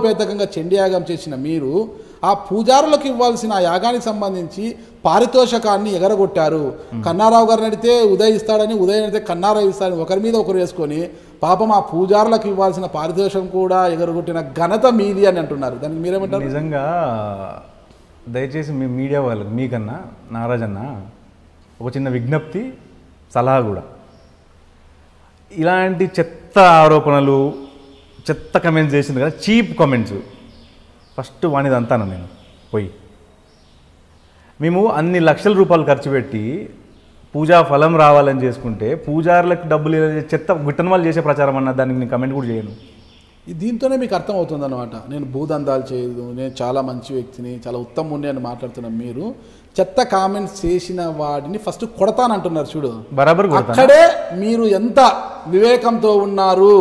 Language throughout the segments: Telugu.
పేతకంగా చండీయాగం చేసిన మీరు ఆ పూజారులకు ఇవ్వాల్సిన ఆ యాగానికి సంబంధించి పారితోషకాన్ని ఎగరగొట్టారు. కన్నారావు గారిని అడిగితే ఉదయ్ ఇస్తాడని, ఉదయ్ అడిగితే కన్నారావు ఇస్తాడని ఒకరి మీద ఒకరు వేసుకొని పాపం ఆ పూజారులకు ఇవ్వాల్సిన పారితోషం కూడా ఎగరగొట్టిన ఘనత మీది అని అంటున్నారు. దానికి మీరేమంటారు? నిజంగా దయచేసి మీ మీడియా వాళ్ళకి మీకన్నా నాగరాజన్న ఒక చిన్న విజ్ఞప్తి, సలహా కూడా. ఇలాంటి చెత్త ఆరోపణలు, చెత్త కమెంట్స్ చేసింది కదా, చీప్ కామెంట్స్, ఫస్ట్ వానిదంతాను నేను పోయి. మేము అన్ని లక్షల రూపాయలు ఖర్చు పెట్టి పూజా ఫలం రావాలని చేసుకుంటే పూజారులకు డబ్బులు చెత్త గుట్టన వాళ్ళు చేసే ప్రచారం అన్న దానికి నేను కమెంట్ కూడా చేయను. దీంతోనే మీకు అర్థమవుతుంది అనమాట. నేను భూదందాలు చేయదు, నేను చాలా మంచి వ్యక్తిని, చాలా ఉత్తముని అని మాట్లాడుతున్నాను. మీరు చెత్త కామెంట్స్ చేసిన వాడిని ఫస్ట్ కొడతానంటున్నారు చూడు, బరాబర్ అక్కడే మీరు ఎంత వివేకంతో ఉన్నారు,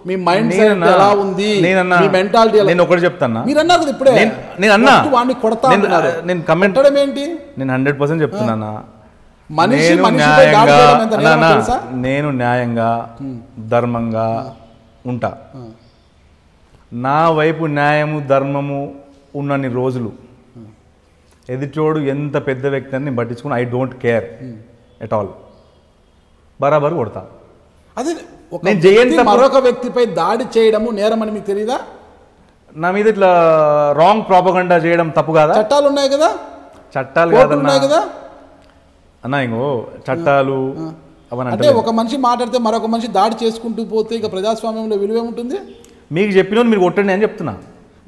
మీ మైండ్ సెట్ ఎలా ఉంది, మీ మెంటాలిటీ ఎలా. నేను ఒకటి చెప్తాను, మీరు అన్నారు కదా ఇప్పుడే, నేను అన్నా వాడిని కొడతా అంటున్నారు. నేను కమెంట్ ఏంటి, నేను 100% చెప్తున్నానా, నేను న్యాయంగా ధర్మంగా ఉంటా. నా వైపు న్యాయము ధర్మము ఉన్నన్ని రోజులు ఎదుటోడు ఎంత పెద్ద వ్యక్తి అని పట్టించుకుని I don't care at all, బరాబర్ కొడతా. అదే మరొక వ్యక్తిపై దాడి చేయడము నేరం అని మీకు తెలియదా? నా మీద ఇట్లా రాంగ్ ప్రాపగండా చేయడం తప్పు కాదా? చట్టాలు ఉన్నాయి కదా, చట్టాలు కాదన్నా కదా అన్నా, ఇంకో చట్టాలు అవన్నీ. అంటే ఒక మనిషి మాట్లాడితే మరొక మనిషి దాడి చేసుకుంటూ పోతే ఇక ప్రజాస్వామ్యంలో విలువేముంటుంది? మీకు చెప్పిన మీరు కొట్టండి అని చెప్తున్నా.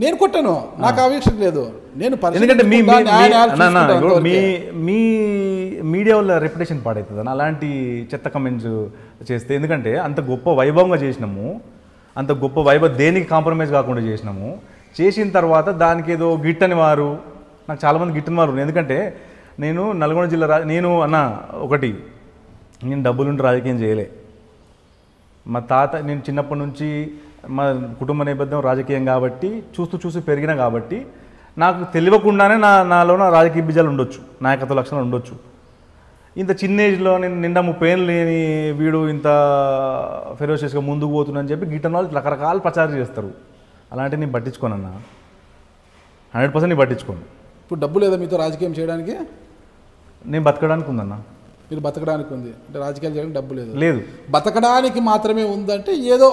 నేను కొట్టాను, నాకు ఆవేశం లేదు. నేను ఎందుకంటే మీ మీడియా వల్ల రెప్యుటేషన్ పాడవుతుంది అని అలాంటి చెత్త కమెంట్స్ చేస్తే. ఎందుకంటే అంత గొప్ప వైభవంగా చేసినాము, అంత గొప్ప వైభవం దేనికి కాంప్రమైజ్ కాకుండా చేసినాము. చేసిన తర్వాత దానికి ఏదో గిట్టని వారు, నాకు చాలామంది గిట్టని వారు. ఎందుకంటే నేను నల్గొండ జిల్లా నేను అన్న ఒకటి, నేను డబ్బులుంటే రాజకీయం చేయలే. మా తాత, నేను చిన్నప్పటి నుంచి మా కుటుంబ నేపథ్యం రాజకీయం కాబట్టి చూసి పెరిగిన కాబట్టి నాకు తెలియకుండానే నాలోన రాజకీయ బీజాలు ఉండొచ్చు, నాయకత్వ లక్షణాలు ఉండొచ్చు. ఇంత చిన్న ఏజ్లో నేను నిండా 30 ఏళ్ళు లేని వీడు ఇంత ఫెరోషియస్గా ముందుకు పోతుందని చెప్పి గిట్టన వాళ్ళు రకరకాల ప్రచారం చేస్తారు. అలాంటివి నేను పట్టించుకోనన్నా, 100% నేను పట్టించుకోను. ఇప్పుడు డబ్బు లేదా మీతో రాజకీయం చేయడానికి? నేను బతకడానికి ఉందన్నా. మీరు బతకడానికి ఉంది అంటే రాజకీయాలు చేయడానికి డబ్బు లేదు? లేదు, బతకడానికి మాత్రమే ఉందంటే ఏదో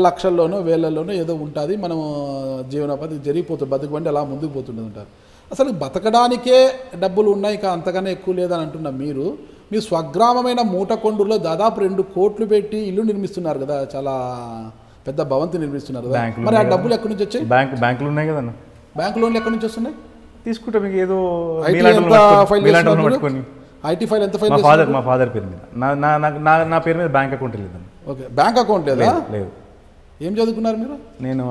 లక్షల్లోనో వేలల్లోనో ఏదో ఉంటుంది, మనం జీవనోపాధి జరిగిపోతుంది, బతుకుబండి అలా ముందుకు పోతుండదు అంటారు. అసలు బతకడానికే డబ్బులు ఉన్నాయి, అంతకన్నా ఎక్కువ లేదని అంటున్నా. మీరు మీ స్వగ్రామమైన మూటకొండూరులో దాదాపు 2 కోట్లు పెట్టి ఇల్లు నిర్మిస్తున్నారు కదా, చాలా పెద్ద భవంతి నిర్మిస్తున్నారు కదా. మరి ఆ డబ్బులు ఎక్కడి నుంచి వచ్చాయి? బ్యాంకులు ఉన్నాయి కదన్నా. బ్యాంక్ లోన్లు ఎక్కడి నుంచి వస్తున్నాయి? తీసుకుంటే మీకు ఏదో ఐటీ ఫైల్ ఎంత ఫైల్? మా ఫాదర్ పేరు మీద, నా పేరు మీద బ్యాంక్ అకౌంట్ లేదండి. ఓకే, బ్యాంక్ అకౌంట్ లేదా? లేదు. ఏం చదువుకున్నారు మీరు? నేను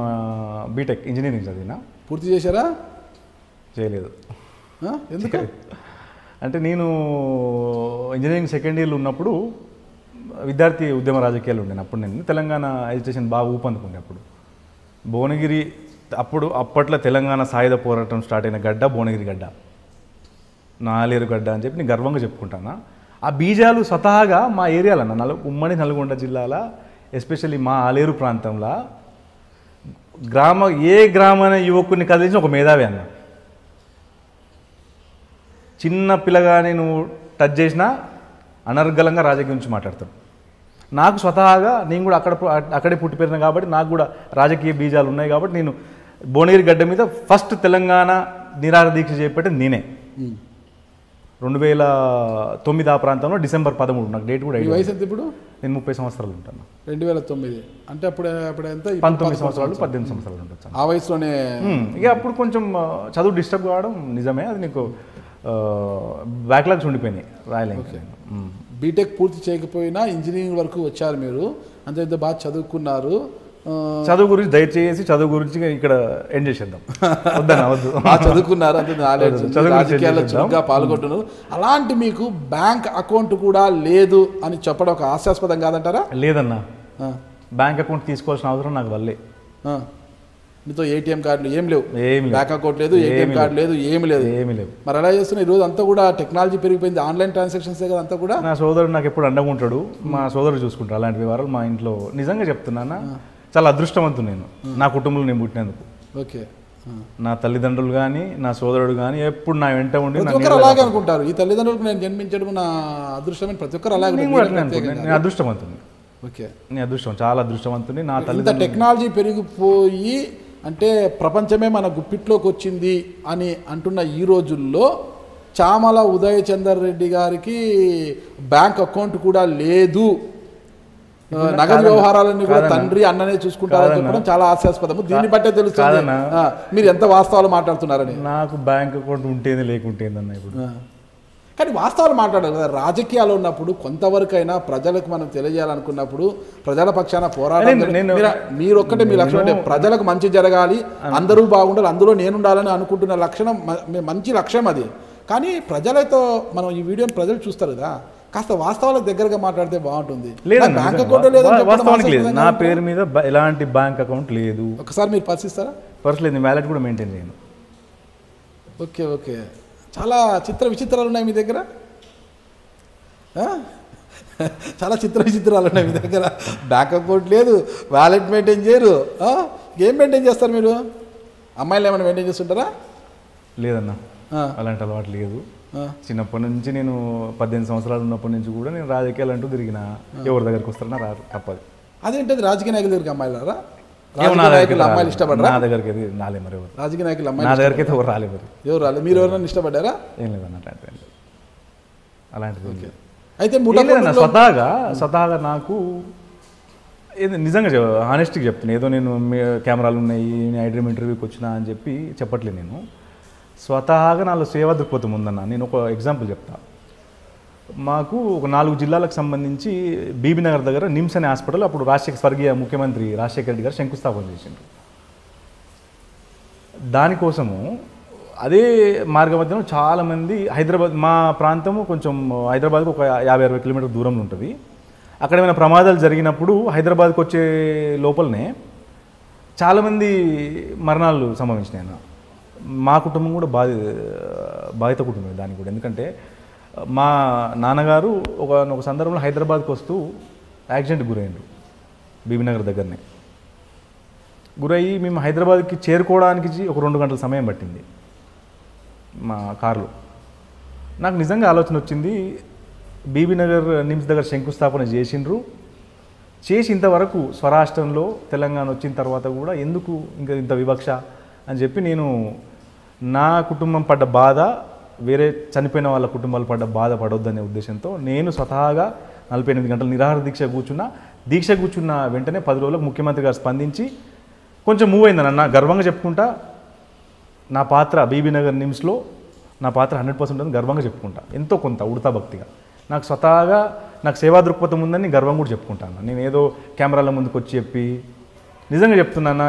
బీటెక్ ఇంజనీరింగ్ చదివినా. పూర్తి చేశారా? చేయలేదు. ఎందుకు అంటే నేను ఇంజనీరింగ్ సెకండ్ ఇయర్లో ఉన్నప్పుడు విద్యార్థి ఉద్యమ రాజకీయాలు ఉండే. అప్పుడు నేను తెలంగాణ ఎడ్యుకేషన్ బాగా ఊపందుకుండే. అప్పుడు భువనగిరి, అప్పట్లో తెలంగాణ సాయుధ పోరాటం స్టార్ట్ అయిన గడ్డ భువనగిరి గడ్డ, నాలేరు గడ్డ అని చెప్పి నేను గర్వంగా చెప్పుకుంటాను. ఆ బీజాలు స్వతహాగా మా ఏరియాలో ఉమ్మడి నల్గొండ జిల్లాల ఎస్పెషల్లీ మా ఆలేరు ప్రాంతంలో ఏ గ్రామాన యువకుని కదిలించిన ఒక మేధావి అన్న. చిన్న పిల్లగానే నువ్వు టచ్ చేసినా అనర్గళంగా రాజకీయం గురించి మాట్లాడతాడు. నాకు స్వతహాగా నేను కూడా అక్కడే పుట్టి పెరిగిన కాబట్టి నాకు కూడా రాజకీయ బీజాలు ఉన్నాయి కాబట్టి నేను భువనగిరి గడ్డ మీద ఫస్ట్ తెలంగాణ నిరాహార దీక్ష చేపట్టి నేనే. 2009 ఆ ప్రాంతంలో డిసెంబర్ 13, నాకు డేట్ కూడా. వయసు ఎంత ఇప్పుడు? నేను 30 సంవత్సరాలు ఉంటాను. 2009 అంటే అప్పుడు ఎంత? 19 సంవత్సరాలు 18 సంవత్సరాలు ఉండొచ్చు. ఆ వయసులోనే ఇక అప్పుడు కొంచెం చదువు డిస్టర్బ్ కావడం నిజమే, అది నీకు బ్యాక్లాగ్స్ ఉండిపోయినాయి రాయలేం. బీటెక్ పూర్తి చేయకపోయినా ఇంజనీరింగ్ వరకు వచ్చారు మీరు, అంత బాగా చదువుకున్నారు. చదువు గురించి దయచేసి చదువు గురించి ఇక్కడ ఎండ్ చేసేద్దాం. వద్దు, చదువుకున్నారు అంటే రాజకీయాల్లో చురుగ్గా పాల్గొంటున్నారు. అలాంటి మీకు బ్యాంక్ అకౌంట్ కూడా లేదు అని చెప్పడం ఒక హాస్యాస్పదం కాదంటారా? లేదన్నా, బ్యాంక్ అకౌంట్ తీసుకోవాల్సిన అవసరం నాకు వల్లే. మీతో ఏటీఎం కార్డులు ఏం లేవు, బ్యాంక్ అకౌంట్ లేదు, ఏటీఎం కార్డు లేదు, ఏమి లేదు. మరి ఎలా చేస్తున్నా? ఈరోజు అంతా కూడా టెక్నాలజీ పెరిగిపోయింది, ఆన్లైన్ ట్రాన్సాక్షన్సే కదా అంతా కూడా. నా సోదరుడు నాకు ఎప్పుడు అండగా ఉంటాడు, మా సోదరుడు చూసుకుంటాడు అలాంటి వివరాలు మా ఇంట్లో. నిజంగా చెప్తున్నానా, చాలా అదృష్టవంతుడు నేను నా కుటుంబంలో నేను పుట్టినందుకు. ఓకే. నా తల్లిదండ్రులు కానీ నా సోదరుడు కానీ ఎప్పుడు నా వెంట ఉండి ప్రతి ఒక్కరు అలాగే అనుకుంటారు. ఈ తల్లిదండ్రులకు నేను జన్మించడం నా అదృష్టమని ప్రతి ఒక్కరు అలాగే నేను అదృష్టవంతుని. ఓకే. నేను అదృష్టం, చాలా అదృష్టవంతుని. నా ఇంత తల్లిదండ్రులు టెక్నాలజీ పెరిగిపోయి అంటే ప్రపంచమే మన గుప్పిట్లోకి వచ్చింది అని అంటున్న ఈ రోజుల్లో చామల ఉదయ్ చందర్ రెడ్డి గారికి బ్యాంక్ అకౌంట్ కూడా లేదు, నగదు వ్యవహారాలన్నీ కూడా తండ్రి అన్ననే చూసుకుంటారని చెప్పడం చాలా హాస్యాస్పదము. దీన్ని బట్టే తెలుస్తుంది మీరు ఎంత వాస్తవాలు మాట్లాడుతున్నారని. నాకు బ్యాంక్ అకౌంట్ ఉంటేనే లేకుంటేంది అన్న ఇప్పుడు. కానీ వాస్తవాలు మాట్లాడాలి కదా. రాజకీయాలు ఉన్నప్పుడు కొంతవరకైనా ప్రజలకు మనం తెలియజేయాలనుకున్నప్పుడు ప్రజల పక్షాన పోరాటం. మీరు ఒక్కటే మీ లక్ష్యం అంటే ప్రజలకు మంచి జరగాలి, అందరూ బాగుండాలి, అందులో నేను ఉండాలని అనుకుంటున్న లక్షణం మంచి లక్ష్యం అది. కానీ ప్రజలతో మనం ఈ వీడియోని ప్రజలు చూస్తారు కదా, కాస్త వాస్తవాలకు దగ్గరగా మాట్లాడితే బాగుంటుంది. బ్యాంక్ అకౌంట్ లేదు, నా పేరు మీద ఎలాంటి బ్యాంక్ అకౌంట్ లేదు. ఒకసారి మీరు పరిశీలిస్తారా? పర్సలేదు, వ్యాలెట్ కూడా మెయింటైన్ చేయను. Okay okay. చాలా చిత్ర విచిత్రాలు ఉన్నాయి మీ దగ్గర, చాలా చిత్ర విచిత్రాలు ఉన్నాయి మీ దగ్గర. బ్యాంక్ అకౌంట్ లేదు, వ్యాలెట్ మెయింటైన్ చేయరు, ఏం మెయింటైన్ చేస్తారు మీరు? అమ్మాయిలు ఏమైనా మెయింటైన్ చేస్తుంటారా? లేదన్నా, అలాంటి అలవాటు లేదు. చిన్నప్పటి నుంచి నేను 18 సంవత్సరాలు ఉన్నప్పటి నుంచి కూడా నేను రాజకీయాలు అంటూ తిరిగిన. ఎవరి దగ్గరికి వస్తారన్నా రారు, తప్పదు. అదేంటది రాజకీయ నాయకుల దగ్గరికి అమ్మాయిలు రారా? అమ్మాయిలు ఇష్టపడరా? నా దగ్గరికి అయితే రాలే మరి ఎవరు. రాజకీయ నాయకులు నా దగ్గరికి అయితే ఎవరు రాలే మరి. ఎవరు రాలేదు? మీరు ఎవరైనా ఇష్టపడ్డారా? ఏం లేదన్న, అలాంటిది. అయితే స్వతహాగా నాకు ఏదో నిజంగా హానెస్ట్గా చెప్తాను. ఏదో నేను కెమెరాలు ఉన్నాయి, ఐడ్రీమ్ ఇంటర్వ్యూకి వచ్చినా అని చెప్పి చెప్పట్లేదు. నేను స్వతహాగా నాలో సేవా దృక్పథం ఉందన్న. నేను ఒక ఎగ్జాంపుల్ చెప్తా. మాకు ఒక 4 జిల్లాలకు సంబంధించి బీబీనగర్ దగ్గర నిమ్స్ అనే హాస్పిటల్ అప్పుడు స్వర్గీయ ముఖ్యమంత్రి రాజశేఖర రెడ్డి గారు శంకుస్థాపన చేసిండ్రు. దానికోసము అదే మార్గ మధ్యలో చాలామంది హైదరాబాద్, మా ప్రాంతము కొంచెం హైదరాబాద్కు ఒక 50-60 కిలోమీటర్ల దూరంలో ఉంటుంది. అక్కడ ఏమైనా ప్రమాదాలు జరిగినప్పుడు హైదరాబాద్కి వచ్చే లోపలనే చాలామంది మరణాలు సంభవించినాయి అన్న. మా కుటుంబం కూడా బాధిత కుటుంబం దానికి కూడా. ఎందుకంటే మా నాన్నగారు ఒక సందర్భంలో హైదరాబాద్కి వస్తూ యాక్సిడెంట్ గురైండ్రు బీబీనగర్ దగ్గరనే. గురయ్యి మేము హైదరాబాద్కి చేరుకోవడానికి ఒక 2 గంటల సమయం పట్టింది మా కారులో. నాకు నిజంగా ఆలోచన వచ్చింది, బీబీనగర్ నిమ్స్ దగ్గర శంకుస్థాపన చేసిండ్రు, చేసి ఇంతవరకు స్వరాష్ట్రంలో తెలంగాణ వచ్చిన తర్వాత కూడా ఎందుకు ఇంకా ఇంత వివక్ష అని చెప్పి నేను నా కుటుంబం పడ్డ బాధ, వేరే చనిపోయిన వాళ్ళ కుటుంబాలు పడ్డ బాధ పడొద్దనే ఉద్దేశంతో నేను స్వతహాగా 48 గంటలు నిరాహార దీక్ష కూర్చున్న వెంటనే 10 రోజులకు ముఖ్యమంత్రి గారు స్పందించి కొంచెం మూవ్ అయిందన్న. గర్వంగా చెప్పుకుంటా, నా పాత్ర బీబీనగర్ నిమ్స్లో నా పాత్ర 100% అని గర్వంగా చెప్పుకుంటా. ఎంతో కొంత ఉడతా భక్తిగా నాకు స్వతహాగా నాకు సేవా దృక్పథం ఉందని గర్వం కూడా చెప్పుకుంటాను. నేను ఏదో కెమెరాల ముందుకు వచ్చి చెప్పి నిజంగా చెప్తున్నాను.